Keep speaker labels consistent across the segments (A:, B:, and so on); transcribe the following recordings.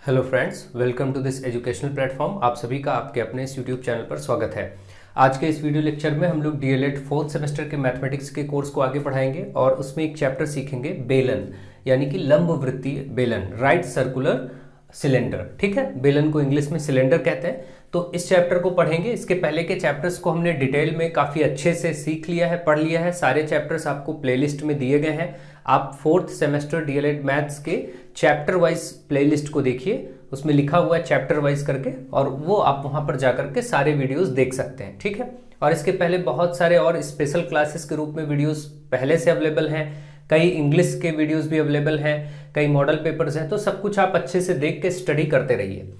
A: Hello friends, welcome to this educational platform. आप सभी का आपके अपने इस यूट्यूब चैनल पर स्वागत है। आज के इस वीडियो लेक्चर में हम लोग डीएलएड फोर्थ सेमेस्टर के मैथमेटिक्स के कोर्स को आगे बढ़ाएंगे और उसमें एक चैप्टर सीखेंगे बेलन, यानी कि लंब वृत्तीय बेलन, राइट सर्कुलर सिलेंडर। ठीक है, बेलन को इंग्लिश में सिलेंडर कहते हैं। तो इस चैप्टर को पढ़ेंगे। इसके पहले के चैप्टर्स को हमने डिटेल में काफ़ी अच्छे से सीख लिया है, पढ़ लिया है। सारे चैप्टर्स आपको प्लेलिस्ट में दिए गए हैं। आप फोर्थ सेमेस्टर डीएलएड मैथ्स के चैप्टर वाइज प्लेलिस्ट को देखिए, उसमें लिखा हुआ है चैप्टर वाइज करके, और वो आप वहां पर जाकर के सारे वीडियोस देख सकते हैं। ठीक है, और इसके पहले बहुत सारे और स्पेशल क्लासेस के रूप में वीडियोस पहले से अवेलेबल हैं। कई इंग्लिश के वीडियोस भी अवेलेबल हैं, कई मॉडल पेपर्स हैं। तो सब कुछ आप अच्छे से देख के स्टडी करते रहिए।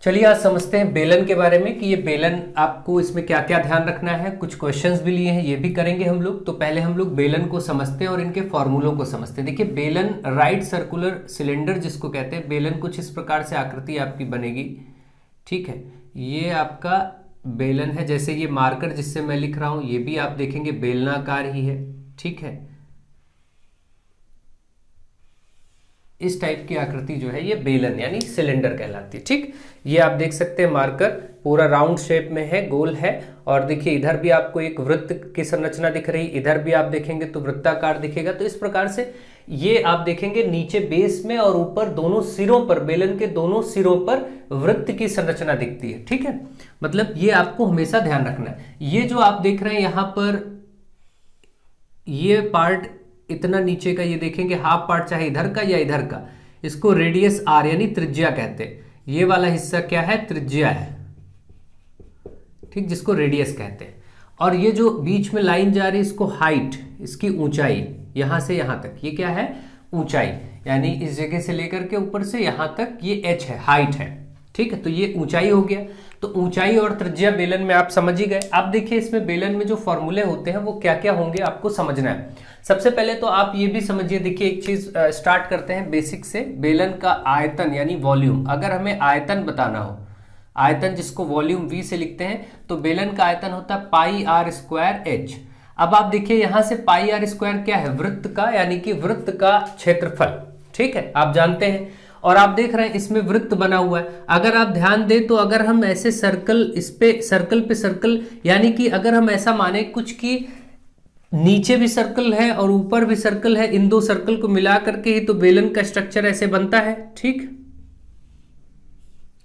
A: चलिए आज समझते हैं बेलन के बारे में कि ये बेलन आपको इसमें क्या क्या ध्यान रखना है। कुछ क्वेश्चंस भी लिए हैं, ये भी करेंगे हम लोग। तो पहले हम लोग बेलन को समझते हैं और इनके फॉर्मूलों को समझते हैं। देखिए, बेलन राइट सर्कुलर सिलेंडर जिसको कहते हैं, बेलन कुछ इस प्रकार से आकृति आपकी बनेगी। ठीक है, ये आपका बेलन है। जैसे ये मार्कर जिससे मैं लिख रहा हूं, ये भी आप देखेंगे बेलनाकार ही है। ठीक है, इस टाइप की आकृति जो है ये बेलन यानी सिलेंडर कहलाती है। ठीक, ये आप देख सकते हैं मार्कर पूरा राउंड शेप में है, गोल है। और देखिए इधर भी आपको एक वृत्त की संरचना दिख रही, इधर भी आप देखेंगे तो वृत्ताकार दिखेगा। तो इस प्रकार से ये आप देखेंगे नीचे बेस में और ऊपर दोनों सिरों पर, बेलन के दोनों सिरों पर वृत्त की संरचना दिखती है। ठीक है, मतलब ये आपको हमेशा ध्यान रखना है। ये जो आप देख रहे हैं यहां पर, ये पार्ट इतना नीचे का, ये देखेंगे हाफ पार्ट चाहे इधर का या इधर का, इसको रेडियस आर यानी त्रिज्या कहते हैं। ये वाला हिस्सा क्या है? त्रिज्या है। ठीक, जिसको रेडियस कहते हैं। और ये जो बीच में लाइन जा रही है इसको हाइट, इसकी ऊंचाई, यहां से यहां तक, ये क्या है? ऊंचाई, यानी इस जगह से लेकर के ऊपर से यहां तक ये एच है, हाइट है। ठीक है, तो ये ऊंचाई हो गया। तो ऊंचाई और त्रिज्या बेलन में आप समझ ही गए। अब देखिए इसमें बेलन में जो फॉर्मूले होते हैं वो क्या क्या होंगे आपको समझना है। सबसे पहले तो आप ये भी समझिए, देखिए एक चीज स्टार्ट करते हैं बेसिक से। बेलन का आयतन यानी वॉल्यूम, अगर हमें आयतन बताना हो, आयतन जिसको वॉल्यूम वी से लिखते हैं, तो बेलन का आयतन होता है पाई आर स्क्वायर एच। अब आप देखिए यहां से पाई आर स्क्वायर क्या है? वृत्त का, यानी कि वृत्त का क्षेत्रफल। ठीक है, आप जानते हैं। और आप देख रहे हैं इसमें वृत्त बना हुआ है। अगर आप ध्यान दें तो अगर हम ऐसे सर्कल, इस पे सर्कल, यानी कि अगर हम ऐसा माने कुछ कि नीचे भी सर्कल है और ऊपर भी सर्कल है, इन दो सर्कल को मिला करके ही तो बेलन का स्ट्रक्चर ऐसे बनता है। ठीक,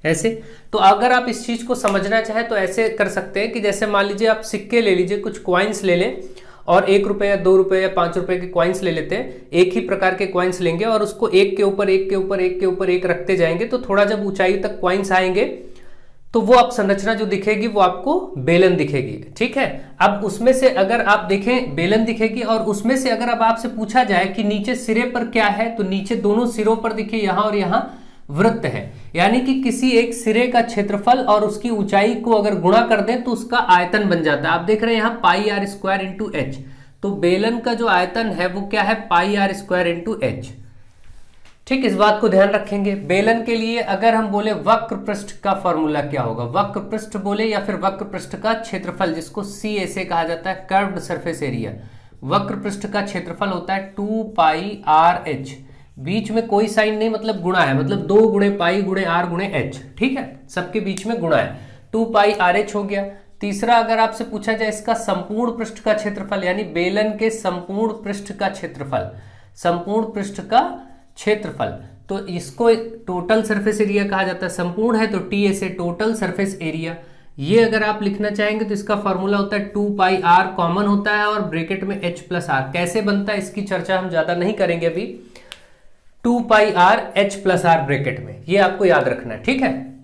A: ऐसे। तो अगर आप इस चीज को समझना चाहे तो ऐसे कर सकते हैं कि जैसे मान लीजिए आप सिक्के ले लीजिए, कुछ क्वाइंस ले लें और 1 रुपए या 2 रुपए या 5 रुपए के क्वाइंस ले लेते हैं। एक ही प्रकार के क्वाइंस लेंगे और उसको एक के ऊपर एक के ऊपर एक के ऊपर एक रखते जाएंगे, तो थोड़ा जब ऊंचाई तक क्वाइंस आएंगे तो वो आप संरचना जो दिखेगी वो आपको बेलन दिखेगी। ठीक है, अब उसमें से अगर आप देखें बेलन दिखेगी, और उसमें से अगर अब आपसे पूछा जाए कि नीचे सिरे पर क्या है, तो नीचे दोनों सिरों पर देखिए यहां और यहां वृत्त है। यानी कि किसी एक सिरे का क्षेत्रफल और उसकी ऊंचाई को अगर गुणा कर दें तो उसका आयतन बन जाता है। आप देख रहे हैं यहां पाई आर स्क्वायर इंटू एच। तो बेलन का जो आयतन है वो क्या है? पाई आर स्क्वायर इंटू एच। ठीक, इस बात को ध्यान रखेंगे। बेलन के लिए अगर हम बोले वक्र पृष्ठ का फॉर्मूला क्या होगा, वक्र पृष्ठ बोले या फिर वक्र पृष्ठ का क्षेत्रफल, जिसको सी ऐसे कहा जाता है, कर्व्ड सरफेस एरिया। वक्र पृष्ठ का क्षेत्रफल होता है 2 पाई आर एच। बीच में कोई साइन नहीं, मतलब गुणा है, मतलब 2 गुणे पाई गुणे आर गुणे एच। ठीक है, सबके बीच में गुणा है। 2 पाई आर एच हो गया। तीसरा, अगर आपसे पूछा जाए इसका संपूर्ण पृष्ठ का क्षेत्रफल, यानी बेलन के संपूर्ण पृष्ठ का क्षेत्रफल, संपूर्ण पृष्ठ का क्षेत्रफल, तो इसको टोटल सरफेस एरिया कहा जाता है। संपूर्ण है तो टी ऐसे, टोटल सरफेस एरिया। ये अगर आप लिखना चाहेंगे तो इसका फॉर्मूला होता है 2 पाई आर, कॉमन होता है और ब्रैकेट में एच प्लस आर। कैसे बनता है इसकी चर्चा हम ज्यादा नहीं करेंगे अभी। 2 pi R H plus R bracket में, ये आपको याद रखना है। ठीक है,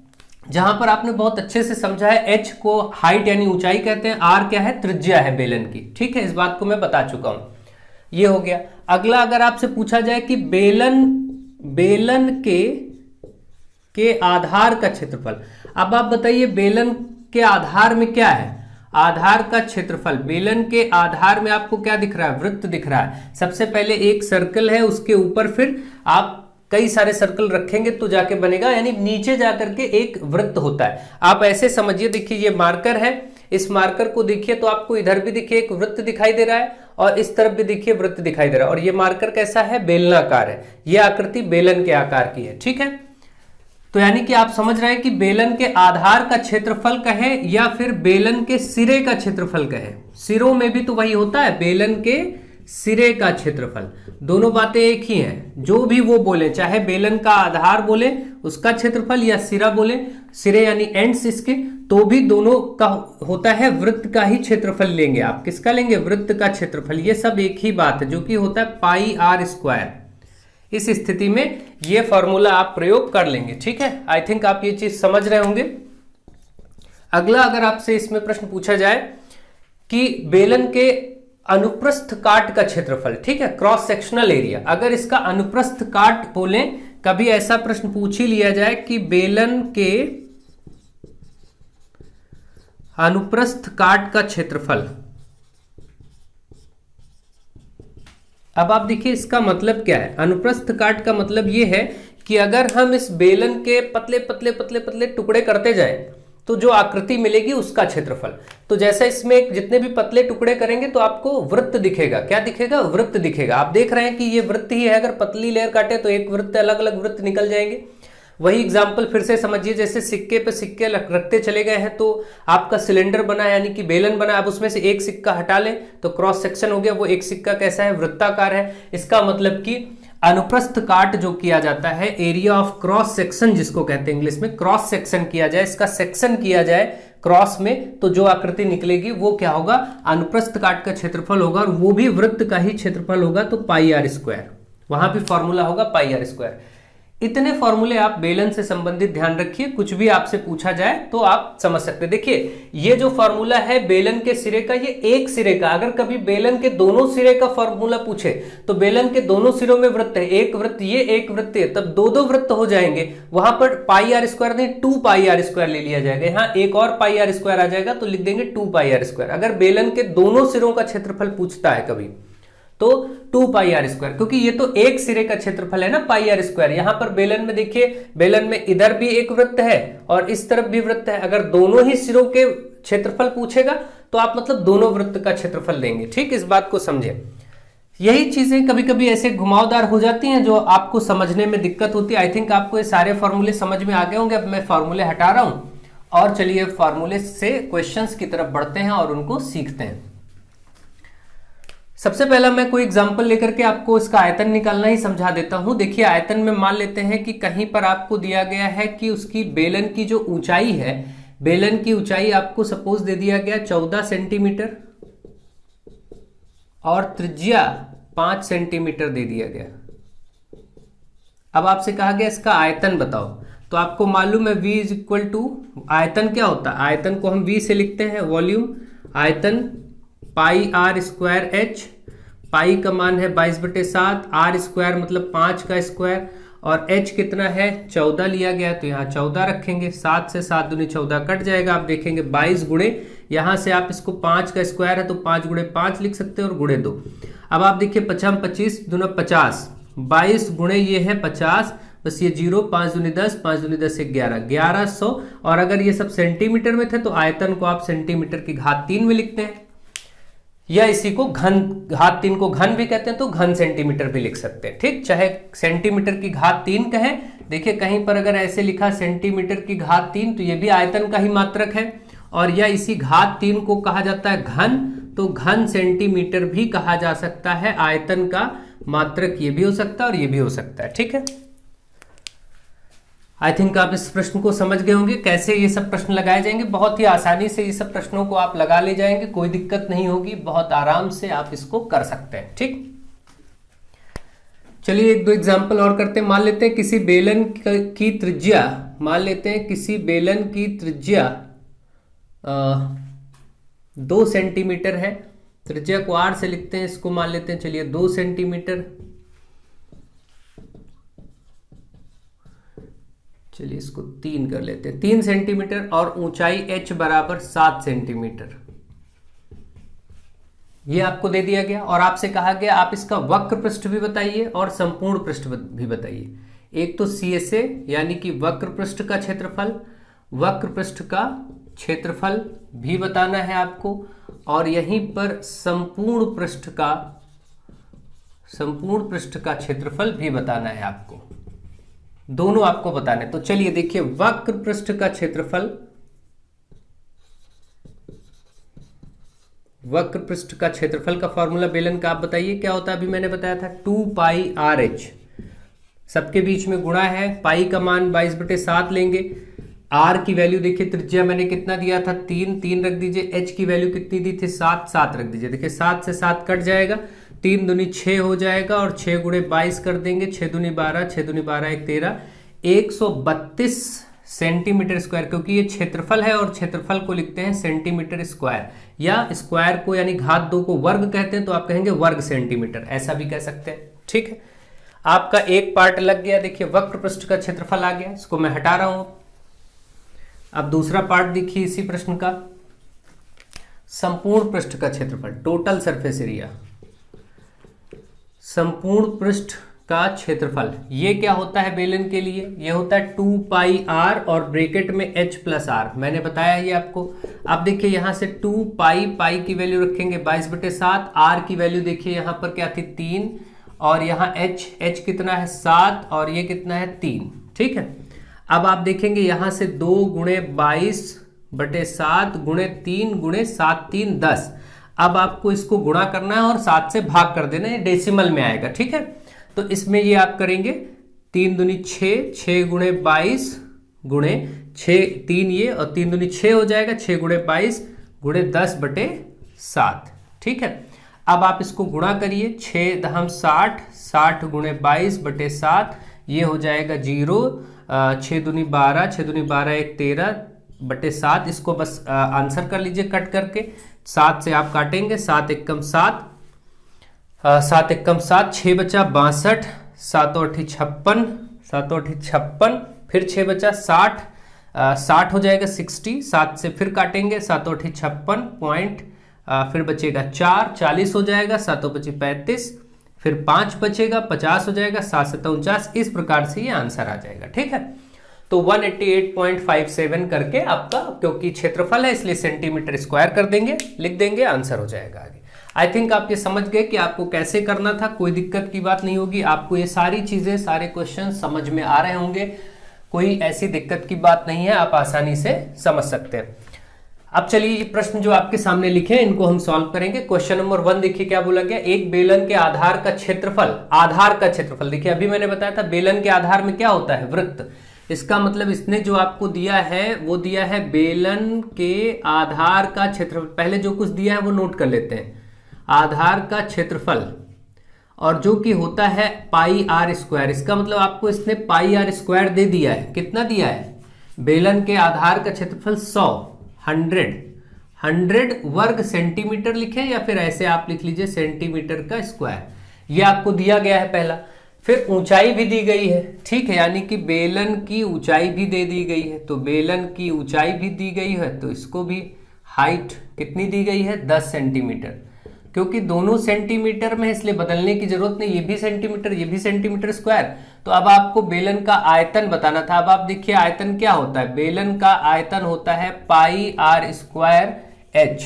A: जहां पर आपने बहुत अच्छे से समझा है, एच को हाइट यानी ऊंचाई कहते हैं, आर क्या है? त्रिज्या है बेलन की। ठीक है, इस बात को मैं बता चुका हूं। ये हो गया। अगला, अगर आपसे पूछा जाए कि बेलन के आधार का क्षेत्रफल, अब आप बताइए बेलन के आधार में क्या है? आधार का क्षेत्रफल। बेलन के आधार में आपको क्या दिख रहा है? वृत्त दिख रहा है। सबसे पहले एक सर्कल है, उसके ऊपर फिर आप कई सारे सर्कल रखेंगे तो जाके बनेगा, यानी नीचे जाकर के एक वृत्त होता है। आप ऐसे समझिए, देखिए ये मार्कर है, इस मार्कर को देखिए तो आपको इधर भी देखिए एक वृत्त दिखाई दे रहा है और इस तरफ भी देखिए वृत्त दिखाई दे रहा है, और ये मार्कर कैसा है? बेलनाकार है। ये आकृति बेलन के आकार की है। ठीक है, तो यानी कि आप समझ रहे हैं कि बेलन के आधार का क्षेत्रफल कहें या फिर बेलन के सिरे का क्षेत्रफल कहें, सिरों में भी तो वही होता है, बेलन के सिरे का क्षेत्रफल, दोनों बातें एक ही हैं। जो भी वो बोले, चाहे बेलन का आधार बोले उसका क्षेत्रफल या सिरा बोले, सिरे यानी एंड्स इसके, तो भी दोनों का होता है वृत्त का ही क्षेत्रफल लेंगे आप। किसका लेंगे? वृत्त का क्षेत्रफल। ये सब एक ही बात है, जो कि होता है पाई आर स्क्वायर। इस स्थिति में ये फॉर्मूला आप प्रयोग कर लेंगे। ठीक है, आई थिंक आप ये चीज समझ रहे होंगे। अगला अगर आपसे इसमें प्रश्न पूछा जाए कि बेलन के अनुप्रस्थ काट का क्षेत्रफल, ठीक है, क्रॉस सेक्शनल एरिया, अगर इसका अनुप्रस्थ काट बोलें, कभी ऐसा प्रश्न पूछ ही लिया जाए कि बेलन के अनुप्रस्थ काट का क्षेत्रफल। अब आप देखिए इसका मतलब क्या है। अनुप्रस्थ काट का मतलब ये है कि अगर हम इस बेलन के पतले पतले पतले पतले टुकड़े करते जाएं तो जो आकृति मिलेगी उसका क्षेत्रफल। तो जैसा इसमें जितने भी पतले टुकड़े करेंगे तो आपको वृत्त दिखेगा। क्या दिखेगा? वृत्त दिखेगा। आप देख रहे हैं कि ये वृत्त ही है, अगर पतली लेयर काटे तो एक वृत्त, अलग अलग वृत्त निकल जाएंगे। वही एग्जाम्पल फिर से समझिए, जैसे सिक्के पे सिक्के रखते चले गए हैं तो आपका सिलेंडर बना, यानी कि बेलन बना। अब उसमें से एक सिक्का हटा लें तो क्रॉस सेक्शन हो गया। वो एक सिक्का कैसा है? वृत्ताकार है। इसका मतलब कि अनुप्रस्थ काट जो किया जाता है, एरिया ऑफ क्रॉस सेक्शन जिसको कहते हैं इंग्लिश में, क्रॉस सेक्शन किया जाए, इसका सेक्शन किया जाए क्रॉस में, तो जो आकृति निकलेगी वो क्या होगा? अनुप्रस्थ काट का क्षेत्रफल होगा, और वो भी वृत्त का ही क्षेत्रफल होगा, तो पाई आर स्क्वायर। वहां भी फॉर्मूला होगा पाई आर स्क्वायर। इतने फॉर्मूले आप बेलन से संबंधित ध्यान रखिए, कुछ भी आपसे पूछा जाए तो आप समझ सकते हैं। देखिए ये जो फॉर्मूला है बेलन के सिरे का, ये एक सिरे का, अगर कभी बेलन के दोनों सिरे का फॉर्मूला पूछे तो बेलन के दोनों सिरों में वृत्त है, एक वृत्त ये, एक वृत्त ये, तब दो दो वृत्त हो जाएंगे। वहां पर पाई आर स्क्वायर नहीं, 2 पाई आर स्क्वायर ले लिया जाएगा। यहाँ एक और पाई आर स्क्वायर आ जाएगा तो लिख देंगे 2 पाई आर स्क्वायर। अगर बेलन के दोनों सिरों का क्षेत्रफल पूछता है कभी तो 2 पाई आर स्क्वायर, क्योंकि ये तो एक सिरे का क्षेत्रफल है ना पाई आर स्क्वायर। यहां पर बेलन में देखिए, बेलन में इधर भी एक वृत्त है और इस तरफ भी वृत्त है। अगर दोनों ही सिरों के क्षेत्रफल पूछेगा तो आप मतलब दोनों वृत्त का क्षेत्रफल लेंगे। ठीक, इस बात को समझे। यही चीजें कभी कभी ऐसे घुमावदार हो जाती हैं जो आपको समझने में दिक्कत होती है। आई थिंक आपको ये सारे फॉर्मूले समझ में आ गए होंगे। अब मैं फॉर्मूले हटा रहा हूं और चलिए फॉर्मूले से क्वेश्चंस की तरफ बढ़ते हैं और उनको सीखते हैं। सबसे पहला मैं कोई एग्जांपल लेकर के आपको इसका आयतन निकालना ही समझा देता हूं। देखिए आयतन में मान लेते हैं कि कहीं पर आपको दिया गया है कि उसकी बेलन की जो ऊंचाई है, बेलन की ऊंचाई आपको सपोज दे दिया गया 14 सेंटीमीटर और त्रिज्या 5 सेंटीमीटर दे दिया गया। अब आपसे कहा गया इसका आयतन बताओ, तो आपको मालूम है V = आयतन क्या होता है? आयतन को हम V से लिखते हैं, वॉल्यूम। आयतन पाई आर स्क्वायर एच, पाई का मान है 22/7, आर स्क्वायर मतलब 5 का स्क्वायर, और एच कितना है? 14 लिया गया, तो यहाँ 14 रखेंगे। 7 से 7 दूनी 14 कट जाएगा। आप देखेंगे 22 गुणे, यहाँ से आप इसको 5 का स्क्वायर है तो 5 गुणे 5 लिख सकते हैं और गुणे 2। अब आप देखिए 5 25 दूना 50, 22 गुणे ये है 50, बस ये 0, 5 दूनी 10, 5 दूनी 10 11, 1100। और अगर ये सब सेंटीमीटर में थे तो आयतन को आप सेंटीमीटर की घात 3 में लिखते हैं, या इसी को घन, घात 3 को घन भी कहते हैं तो घन सेंटीमीटर भी लिख सकते हैं। ठीक, चाहे सेंटीमीटर की घात 3 कहें। देखिए कहीं पर अगर ऐसे लिखा सेंटीमीटर की घात 3 तो ये भी आयतन का ही मात्रक है, और या इसी घात 3 को कहा जाता है घन, तो घन सेंटीमीटर भी कहा जा सकता है। आयतन का मात्रक ये भी हो सकता है और ये भी हो सकता है। ठीक है, आई थिंक आप इस प्रश्न को समझ गए होंगे कैसे ये सब प्रश्न लगाए जाएंगे। बहुत ही आसानी से ये सब प्रश्नों को आप लगा ले जाएंगे, कोई दिक्कत नहीं होगी, बहुत आराम से आप इसको कर सकते हैं। ठीक, चलिए एक दो एग्जांपल और करते हैं। मान लेते हैं किसी बेलन की त्रिज्या, मान लेते हैं किसी बेलन की त्रिज्या 2 सेंटीमीटर है। त्रिज्या को r से लिखते हैं, इसको मान लेते हैं चलिए 2 सेंटीमीटर। चलिए इसको 3 कर लेते हैं, 3 सेंटीमीटर, और ऊंचाई h बराबर 7 सेंटीमीटर। ये आपको दे दिया गया और आपसे कहा गया आप इसका वक्र पृष्ठ भी बताइए और संपूर्ण पृष्ठ भी बताइए। एक तो CSA यानी कि वक्र पृष्ठ का क्षेत्रफल, वक्र पृष्ठ का क्षेत्रफल भी बताना है आपको, और यहीं पर संपूर्ण पृष्ठ का क्षेत्रफल भी बताना है आपको। दोनों आपको बताने। तो चलिए देखिए, वक्र पृष्ठ का क्षेत्रफल, वक्र पृष्ठ का क्षेत्रफल का फॉर्मूला बेलन का आप बताइए क्या होता है। अभी मैंने बताया था 2πRh, सबके बीच में गुणा है, पाई का मान 22/7 लेंगे। आर की वैल्यू देखिए, त्रिज्या मैंने कितना दिया था 3 रख दीजिए। एच की वैल्यू कितनी दी थी 7 रख दीजिए। देखिए 7 से 7 कट जाएगा, 3 दूनी 6 हो जाएगा और 6 गुणे 22 कर देंगे, 6 दूनी 12, 6 दूनी 12 1 13, 132 सेंटीमीटर स्क्वायर। क्योंकि ये क्षेत्रफल है और क्षेत्रफल को लिखते हैं सेंटीमीटर स्क्वायर, या स्क्वायर को यानी घात 2 को वर्ग कहते हैं तो आप कहेंगे वर्ग सेंटीमीटर, ऐसा भी कह सकते हैं। ठीक है, आपका एक पार्ट लग गया। देखिए वक्र पृष्ठ का क्षेत्रफल आ गया, इसको मैं हटा रहा हूं। अब दूसरा पार्ट देखिए इसी प्रश्न का, संपूर्ण पृष्ठ का क्षेत्रफल, टोटल सरफेस एरिया, संपूर्ण पृष्ठ का क्षेत्रफल। ये क्या होता है बेलन के लिए, ये होता है 2πr और ब्रैकेट में h + r, मैंने बताया ये आपको। अब देखिए यहां से 2π की वैल्यू रखेंगे 22/7, r की वैल्यू देखिए यहां पर क्या थी 3, और यहाँ h कितना है 7 और ये कितना है 3। ठीक है, अब आप देखेंगे यहां से 2 गुणे 22/7 गुणे 3 गुणे 7 3 10। अब आपको इसको गुणा करना है और 7 से भाग कर देना है, डेसिमल में आएगा। ठीक है, तो इसमें ये आप करेंगे 3 दूनी 6, 6 गुणे 22 गुणे 6 3 ये, और 3 दूनी 6 हो जाएगा, 6 गुणे 22 गुणे 10/7। ठीक है, अब आप इसको गुणा करिए, 6 दहम 60, 60 गुणे 22/7, ये हो जाएगा 0, 6 दूनी 12, 6 दूनी 12 1 13/7। इसको बस आंसर कर लीजिए कट करके, 7 से आप काटेंगे, 7 एकम 7, 7 एकम 7, 6 बचा 62, 7 8 56, 7 8 56, फिर 6 बचा 60, 60 हो जाएगा 60, 7 से फिर काटेंगे, 7 8 56 पॉइंट, फिर बचेगा 4, 40 हो जाएगा, 7 बचे 35, फिर 5 बचेगा, 50 हो जाएगा, 7 7 49। इस प्रकार से ये आंसर आ जाएगा। ठीक है, तो 188.57 करके आपका, क्योंकि क्षेत्रफल है इसलिए सेंटीमीटर स्क्वायर कर देंगे, लिख देंगे, आंसर हो जाएगा आगे। आई थिंक आप ये समझ गए कि आपको कैसे करना था, कोई दिक्कत की बात नहीं होगी। आपको ये सारी चीजें, सारे क्वेश्चन समझ में आ रहे होंगे, कोई ऐसी दिक्कत की बात नहीं है, आप आसानी से समझ सकते हैं। अब चलिए ये प्रश्न जो आपके सामने लिखे हैं इनको हम सॉल्व करेंगे। क्वेश्चन नंबर 1 देखिए क्या बोला गया, एक बेलन के आधार का क्षेत्रफल, आधार का क्षेत्रफल देखिए अभी मैंने बताया था बेलन के आधार में क्या होता है, वृत्त। इसका मतलब इसने जो आपको दिया है वो दिया है बेलन के आधार का क्षेत्रफल। पहले जो कुछ दिया है वो नोट कर लेते हैं, आधार का क्षेत्रफल, और जो कि होता है πr²। इसका मतलब आपको इसने πr² दे दिया है। कितना दिया है, बेलन के आधार का क्षेत्रफल 100 वर्ग सेंटीमीटर लिखे, या फिर ऐसे आप लिख लीजिए सेंटीमीटर का स्क्वायर, ये आपको दिया गया है पहला। फिर ऊंचाई भी दी गई है, ठीक है, यानी कि बेलन की ऊंचाई भी दे दी गई है, तो बेलन की ऊंचाई भी दी गई है, तो इसको भी हाइट कितनी दी गई है 10 सेंटीमीटर। क्योंकि दोनों सेंटीमीटर में है इसलिए बदलने की जरूरत नहीं, ये भी सेंटीमीटर ये भी सेंटीमीटर स्क्वायर। तो अब आपको बेलन का आयतन बताना था। अब आप देखिए आयतन क्या होता है, बेलन का आयतन होता है πr²h।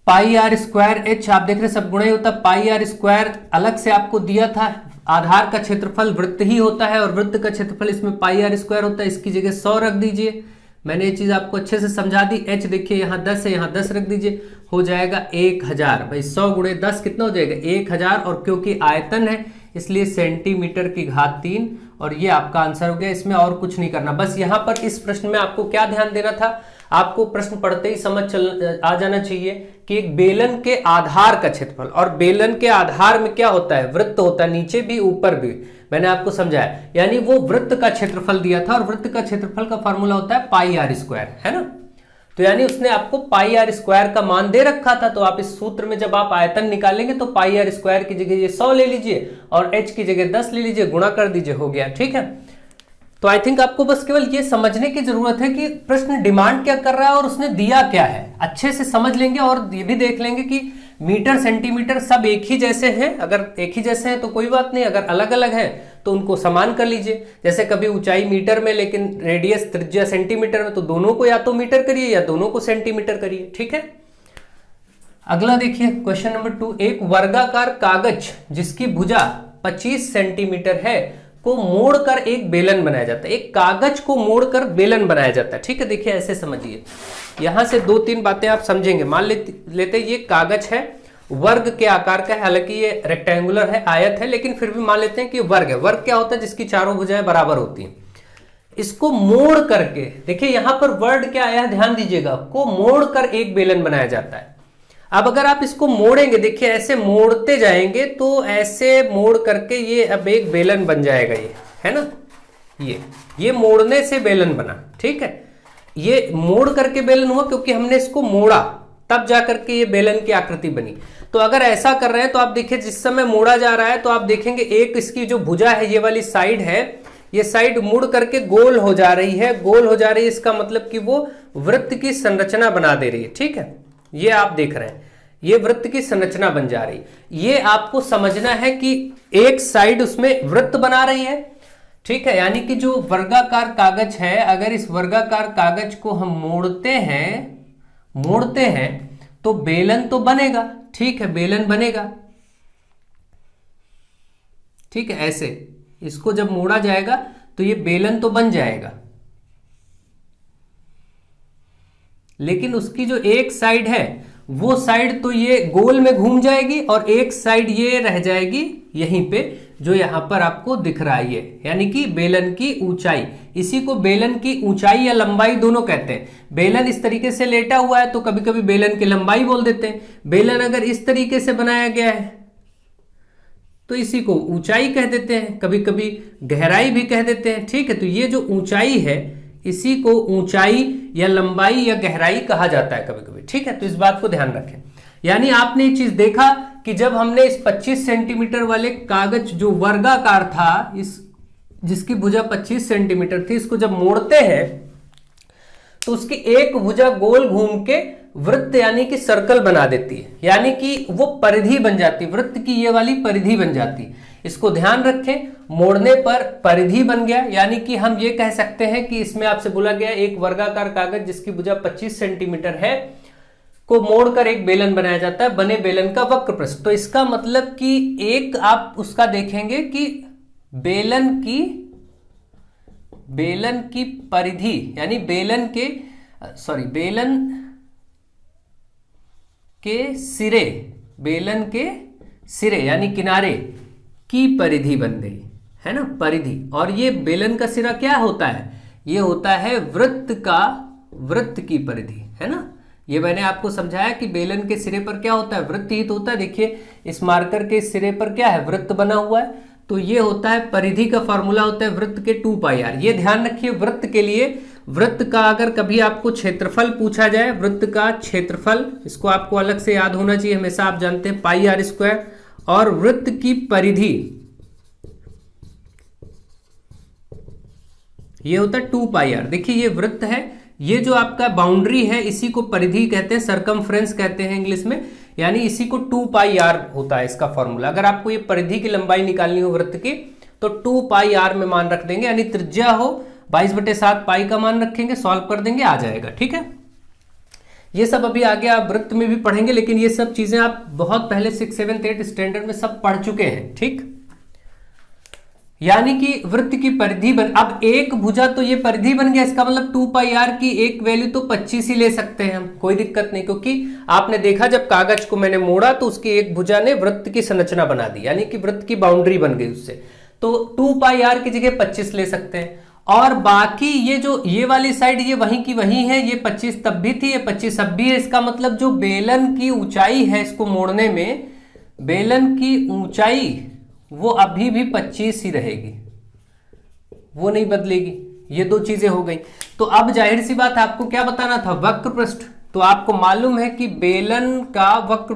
A: πr²h आप देख रहे सब गुणा ही होता है। πr² अलग से आपको दिया था, आधार का क्षेत्रफल वृत्त ही होता है और वृत्त का क्षेत्रफल इसमें πr² होता है, इसकी जगह 100 रख दीजिए। मैंने ये चीज आपको अच्छे से समझा दी। h देखिए यहाँ 10 है, यहाँ 10 रख दीजिए, हो जाएगा 1000। भाई 100 गुणे 10 कितना हो जाएगा 1000, और क्योंकि आयतन है इसलिए सेंटीमीटर की घात 3, और ये आपका आंसर हो गया। इसमें और कुछ नहीं करना, बस यहाँ पर इस प्रश्न में आपको क्या ध्यान देना था, आपको प्रश्न पढ़ते ही समझ आ जाना चाहिए कि एक बेलन के आधार का क्षेत्रफल, और बेलन के आधार में क्या होता है, वृत्त होता है, नीचे भी ऊपर भी, मैंने आपको समझाया। यानी वो वृत्त का क्षेत्रफल दिया था, और वृत्त का क्षेत्रफल का फॉर्मूला होता है πr², है ना। तो यानी उसने आपको πr² का मान दे रखा था, तो आप इस सूत्र में जब आप आयतन निकालेंगे तो πr² की जगह ये 100 ले लीजिए और h की जगह 10 ले लीजिए, गुणा कर दीजिए, हो गया। ठीक है, तो आई थिंक आपको बस केवल ये समझने की जरूरत है कि प्रश्न डिमांड क्या कर रहा है और उसने दिया क्या है। अच्छे से समझ लेंगे और ये भी देख लेंगे कि मीटर सेंटीमीटर सब एक ही जैसे हैं। अगर एक ही जैसे हैं तो कोई बात नहीं, अगर अलग अलग हैं तो उनको समान कर लीजिए। जैसे कभी ऊंचाई मीटर में लेकिन रेडियस त्रिज्या सेंटीमीटर में, तो दोनों को या तो मीटर करिए या दोनों को सेंटीमीटर करिए। ठीक है, अगला देखिए क्वेश्चन नंबर 2, एक वर्गाकार कागज जिसकी भुजा 25 सेंटीमीटर है को मोड़कर एक बेलन बनाया जाता है, एक कागज को मोड़कर बेलन बनाया जाता है। ठीक है, देखिए ऐसे समझिए, यहां से 2-3 बातें आप समझेंगे। मान लेते ये कागज है, वर्ग के आकार का है, हालांकि ये रेक्टेंगुलर है, आयत है, लेकिन फिर भी मान लेते हैं कि वर्ग है। वर्ग क्या होता है? जिसकी चारों भुजाएं बराबर होती हैं। इसको मोड़ करके, देखिए यहां पर वर्ड क्या आया है, ध्यान दीजिएगा, को मोड़कर एक बेलन बनाया जाता है। अब अगर आप इसको मोड़ेंगे, देखिए ऐसे मोड़ते जाएंगे तो ऐसे मोड़ करके ये अब एक बेलन बन जाएगा, ये है ना, ये मोड़ने से बेलन बना। ठीक है, ये मोड़ करके बेलन हुआ क्योंकि हमने इसको मोड़ा, तब जाकर के ये बेलन की आकृति बनी। तो अगर ऐसा कर रहे हैं तो आप देखिए जिस समय मोड़ा जा रहा है तो आप देखेंगे एक इसकी जो भुजा है, ये वाली साइड है, ये साइड मुड़ करके गोल हो जा रही है, गोल हो जा रही है। इसका मतलब कि वो वृत्त की संरचना बना दे रही है। ठीक है, ये आप देख रहे हैं, ये वृत्त की संरचना बन जा रही। ये आपको समझना है कि एक साइड उसमें वृत्त बना रही है। ठीक है, यानी कि जो वर्गाकार कागज है, अगर इस वर्गाकार कागज को हम मोड़ते हैं तो बेलन तो बनेगा। ठीक है, बेलन बनेगा। ठीक है, ऐसे इसको जब मोड़ा जाएगा तो ये बेलन तो बन जाएगा, लेकिन उसकी जो एक साइड है वो साइड तो ये गोल में घूम जाएगी और एक साइड ये रह जाएगी यहीं पे, जो यहां पर आपको दिख रहा है ये, यानी कि बेलन की ऊंचाई। इसी को बेलन की ऊंचाई या लंबाई दोनों कहते हैं। बेलन इस तरीके से लेटा हुआ है तो कभी कभी बेलन की लंबाई बोल देते हैं। बेलन अगर इस तरीके से बनाया गया है तो इसी को ऊंचाई कह देते हैं, कभी कभी गहराई भी कह देते हैं। ठीक है, तो ये जो ऊंचाई है इसी को ऊंचाई या लंबाई या गहराई कहा जाता है कभी कभी। ठीक है, तो इस बात को ध्यान रखें। यानी आपने ये चीज देखा कि जब हमने इस 25 सेंटीमीटर वाले कागज जो वर्गाकार था, इस जिसकी भुजा 25 सेंटीमीटर थी, इसको जब मोड़ते हैं तो उसकी एक भुजा गोल घूम के वृत्त यानी कि सर्कल बना देती है, यानी कि वो परिधि बन जाती, वृत्त की ये वाली परिधि बन जाती। इसको ध्यान रखें, मोड़ने पर परिधि बन गया, यानी कि हम ये कह सकते हैं कि इसमें आपसे बोला गया एक वर्गाकार कागज जिसकी भुजा 25 सेंटीमीटर है को मोड़कर एक बेलन बनाया जाता है, बने बेलन का वक्र पृष्ठ। तो इसका मतलब कि एक आप उसका देखेंगे कि बेलन की परिधि यानी बेलन के सिरे यानी किनारे की परिधि बन गई, है ना, परिधि। और ये बेलन का सिरा क्या होता है? ये होता है वृत्त की परिधि, है ना। ये मैंने आपको समझाया कि बेलन के सिरे पर क्या होता है? वृत्त ही तो होता है। देखिए इस मार्कर के सिरे पर क्या है? वृत्त बना हुआ है, तो ये होता है परिधि का फॉर्मूला होता है वृत्त के 2πr। ये ध्यान रखिए, वृत्त के लिए वृत्त का अगर कभी आपको क्षेत्रफल पूछा जाए, वृत्त का क्षेत्रफल, इसको आपको अलग से याद होना चाहिए हमेशा। आप जानते हैं πr², और वृत्त की परिधि ये होता है 2πr। देखिए ये वृत्त है, ये जो आपका बाउंड्री है इसी को परिधि कहते हैं, सरकमफ्रेंस कहते हैं इंग्लिश में, यानी इसी को 2πr होता है इसका फॉर्मूला। अगर आपको ये परिधि की लंबाई निकालनी हो वृत्त की तो 2πr में मान रख देंगे, यानी त्रिज्या हो 22/7 पाई का मान रखेंगे, सॉल्व कर देंगे, आ जाएगा। ठीक है, ये सब अभी आगे आप वृत्त में भी पढ़ेंगे, लेकिन ये सब चीजें आप बहुत पहले 6, 7, 8 स्टैंडर्ड में सब पढ़ चुके हैं। ठीक, यानी कि वृत्त की परिधि अब एक भुजा तो ये परिधि बन गया, इसका मतलब 2πr की एक वैल्यू तो 25 ही ले सकते हैं हम, कोई दिक्कत नहीं, क्योंकि आपने देखा जब कागज को मैंने मोड़ा तो उसकी एक भुजा ने वृत्त की संरचना बना दी, यानी कि वृत्त की बाउंड्री बन गई उससे, तो 2πr की जगह 25 ले सकते हैं। और बाकी ये जो ये वाली साइड ये वहीं की वहीं है, ये 25 तब भी थी, ये 25 अब भी है। इसका मतलब जो बेलन की ऊंचाई है इसको मोड़ने में, बेलन की ऊंचाई वो अभी भी 25 ही रहेगी, वो नहीं बदलेगी। ये दो चीजें हो गई। तो अब जाहिर सी बात आपको क्या बताना था? वक्र पृष्ठ। तो आपको मालूम है कि बेलन का वक्र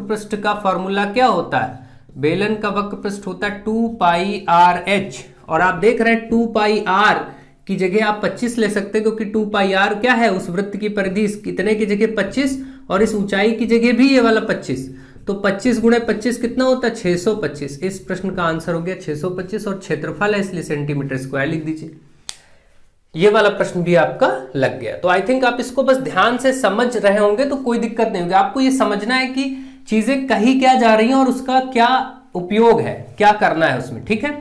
A: पृष्ठ का फॉर्मूला क्या होता है? बेलन का वक्र पृष्ठ होता है 2πrh, और आप देख रहे हैं 2πr की जगह आप 25 ले सकते हैं, क्योंकि 2πr क्या है? उस वृत्त की परिधि, कितने की जगह 25, और इस ऊंचाई की जगह भी ये वाला 25, तो 25 गुणे 25 कितना होता है? 625। इस प्रश्न का आंसर हो गया 625, और क्षेत्रफल है इसलिए सेंटीमीटर स्क्वायर लिख दीजिए। ये वाला प्रश्न भी आपका लग गया। तो आई थिंक आप इसको बस ध्यान से समझ रहे होंगे तो कोई दिक्कत नहीं होगी। आपको ये समझना है कि चीजें कही क्या जा रही हैं और उसका क्या उपयोग है, क्या करना है उसमें, ठीक है।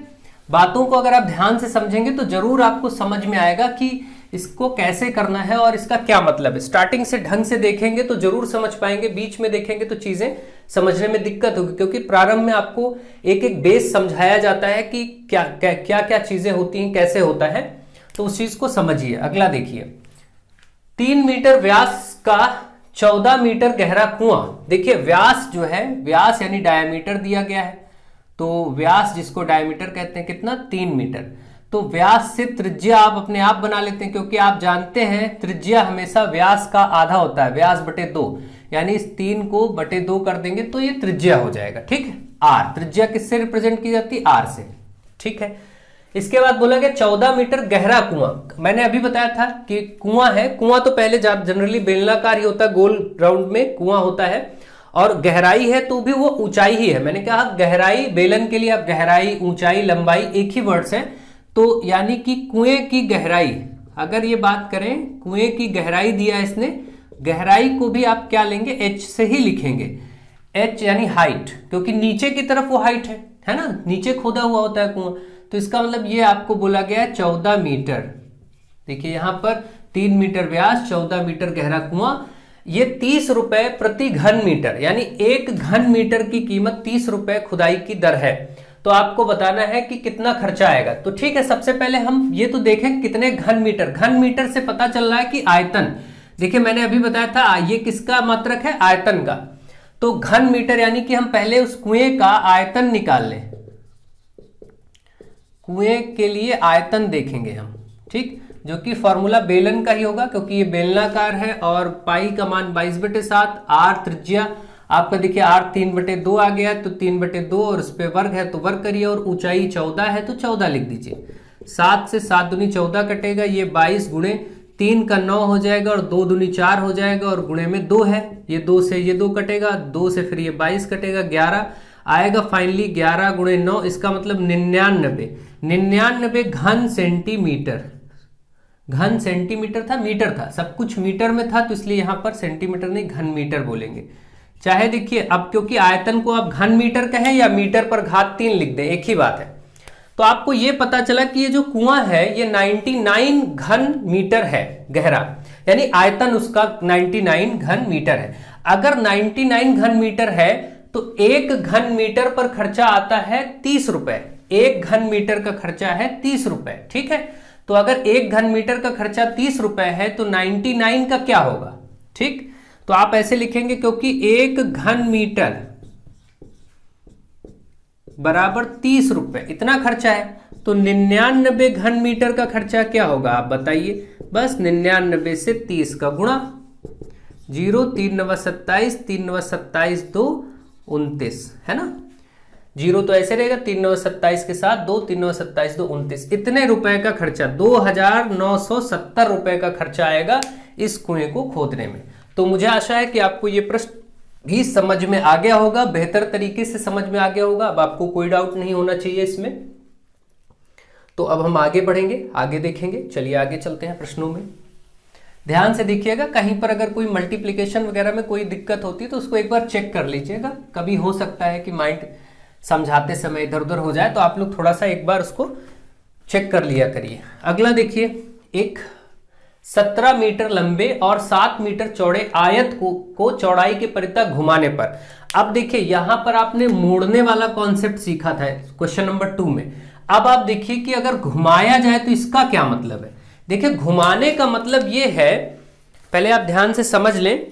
A: बातों को अगर आप ध्यान से समझेंगे तो जरूर आपको समझ में आएगा कि इसको कैसे करना है और इसका क्या मतलब है। स्टार्टिंग से ढंग से देखेंगे तो जरूर समझ पाएंगे, बीच में देखेंगे तो चीजें समझने में दिक्कत होगी, क्योंकि प्रारंभ में आपको एक एक बेस समझाया जाता है कि क्या क्या क्या क्या चीजें होती हैं, कैसे होता है, तो उस चीज को समझिए। अगला देखिए, 3 मीटर व्यास का 14 मीटर गहरा कुआं। देखिए व्यास जो है, व्यास यानी डायमीटर दिया गया है, तो व्यास जिसको डायमीटर कहते हैं कितना, 3 मीटर। तो व्यास से त्रिज्या आप अपने आप बना लेते हैं, क्योंकि आप जानते हैं त्रिज्या हमेशा व्यास का आधा होता है, व्यास बटे 2, यानी इस 3 को बटे 2 कर देंगे तो ये त्रिज्या हो जाएगा, ठीक है। आर, त्रिज्या किससे रिप्रेजेंट की जाती है, आर से, ठीक है। इसके बाद बोला गया 14 मीटर गहरा कुआं। मैंने अभी बताया था कि कुआं है, कुआं तो पहले जनरली बेलनाकार ही होता है, गोल राउंड में कुआं होता है, और गहराई है तो भी वो ऊंचाई ही है। मैंने कहा गहराई, बेलन के लिए आप गहराई, ऊंचाई, लंबाई एक ही वर्ड्स है, तो यानी कि कुएं की गहराई, अगर ये बात करें कुएं की गहराई दिया है इसने, गहराई को भी आप क्या लेंगे, एच से ही लिखेंगे, एच यानी हाइट, क्योंकि नीचे की तरफ वो हाइट है ना, नीचे खोदा हुआ होता है कुआं, तो इसका मतलब ये आपको बोला गया है 14 मीटर। देखिए यहां पर 3 मीटर व्यास, 14 मीटर गहरा कुआं, ये 30 रुपए प्रति घन मीटर, यानी 1 घन मीटर की कीमत 30 रुपए खुदाई की दर है। तो आपको बताना है कि कितना खर्चा आएगा। तो ठीक है, सबसे पहले हम ये तो देखें कितने घन मीटर, घन मीटर से पता चल रहा है कि आयतन। देखिए मैंने अभी बताया था ये किसका मात्रक है, आयतन का, तो घन मीटर यानी कि हम पहले उस कुएं का आयतन निकाल लें, कुएं के लिए आयतन देखेंगे हम, ठीक, जो कि फॉर्मूला बेलन का ही होगा, क्योंकि ये बेलनाकार है, और पाई का मान 22/7, आर त्रिज्या आपका देखिए आर 3/2 आ गया, तो 3/2 और उस पे वर्ग है तो वर्ग करिए, और ऊंचाई 14 है तो 14 लिख दीजिए। 7 से 7 दूनी 14 कटेगा, ये 22 गुणे 3 का 9 हो जाएगा, और 2 दूनी 4 हो जाएगा, और गुणे में 2 है, ये 2 से ये 2 कटेगा, 2 से फिर ये 22 कटेगा, 11 आएगा फाइनली, 11 गुणे 9, इसका मतलब 99 घन सेंटीमीटर। घन सेंटीमीटर था, मीटर था, सब कुछ मीटर में था, तो इसलिए यहां पर सेंटीमीटर नहीं घन मीटर बोलेंगे। चाहे देखिए अब क्योंकि आयतन को आप घन मीटर कहें या मीटर पर घात 3 लिख दें, एक ही बात है। तो आपको यह पता चला कि ये जो कुआं है ये 99 घन मीटर है गहरा, यानी आयतन उसका 99 घन मीटर है। अगर 99 घन मीटर है तो 1 घन मीटर पर खर्चा आता है 30 रुपए, 1 घन मीटर का खर्चा है 30 रुपए, ठीक है। तो अगर 1 घन मीटर का खर्चा 30 रुपए है तो 99 का क्या होगा, ठीक, तो आप ऐसे लिखेंगे, क्योंकि 1 घन मीटर बराबर 30 रुपए, इतना खर्चा है, तो 99 घन मीटर का खर्चा क्या होगा आप बताइए, बस 99 से 30 का गुणा, 0 3 9 27, 3 9 27 2 29, है ना, 0 तो ऐसे रहेगा, 3 9 27 के साथ 2, 3 9 27 2 29, इतने रुपए का खर्चा, 2970 रुपए का खर्चा आएगा इस कुएं को खोदने में। तो मुझे आशा है कि आपको ये प्रश्न भी समझ में आ गया होगा, बेहतर तरीके से समझ में आ गया होगा, अब आपको कोई डाउट नहीं होना चाहिए इसमें। तो अब हम आगे बढ़ेंगे, आगे देखेंगे, चलिए आगे चलते हैं प्रश्नों में। ध्यान से देखिएगा, कहीं पर अगर कोई मल्टीप्लिकेशन वगैरह में कोई दिक्कत होती है तो उसको एक बार चेक कर लीजिएगा, कभी हो सकता है कि माइंड समझाते समय इधर उधर हो जाए, तो आप लोग थोड़ा सा एक बार उसको चेक कर लिया करिए। अगला देखिए, एक 17 मीटर लंबे और 7 मीटर चौड़े आयत को चौड़ाई के परितः घुमाने पर, अब देखिए यहां पर आपने मोड़ने वाला कॉन्सेप्ट सीखा था क्वेश्चन नंबर 2 में। अब आप देखिए कि अगर घुमाया जाए तो इसका क्या मतलब है। देखिए घुमाने का मतलब ये है, पहले आप ध्यान से समझ लें।